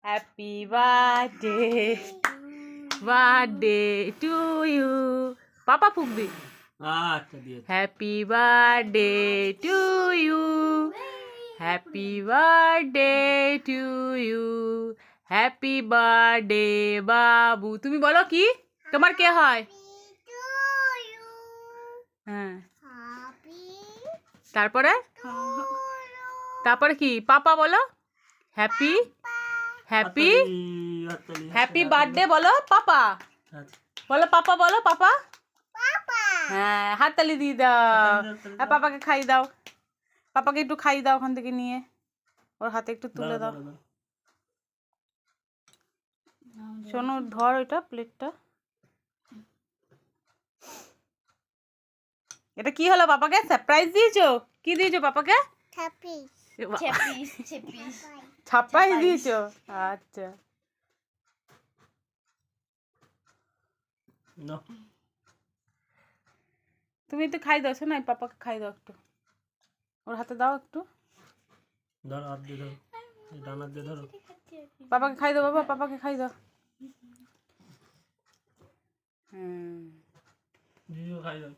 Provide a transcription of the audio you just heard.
Happy birthday birthday to you. পাপা ফুকবি। আচ্ছা দিয়ে happy birthday to you, happy birthday to you, happy birthday বাবু। তুমি বলো কি তোমার কে হয়? হ্যাঁ, তারপরে তারপরে কি? পাপা বলো। হ্যাপি হ্যাপি হ্যাপি বার্থডে বলো পাপা। বলো পাপা, বলো পাপা। হ্যাঁ, হাততালি দিয়ে দাও। আর পাপাকে খাই দাও, পাপাকে একটু খাই দাও ওখান থেকে নিয়ে, ওর হাতে একটু তুলে দাও। শোনো, ধর ওইটা প্লেটটা। এটা কি হলো? পাপাকে সারপ্রাইজ দিয়েছো? কি দিয়েছো পাপাকে? সারপ্রাইজ দিয়েছো? আচ্ছা, তুমি একটু খাই দাও। শোনো, পাপাকে খাই দাও একটু, ওর হাতে দাও একটু। ধর হাত দিয়ে ধর, ডান হাত দিয়ে ধরো। পাপাকে খাই দাও বাবা, পাপাকে খাই দাও। হুম, খাই দাও।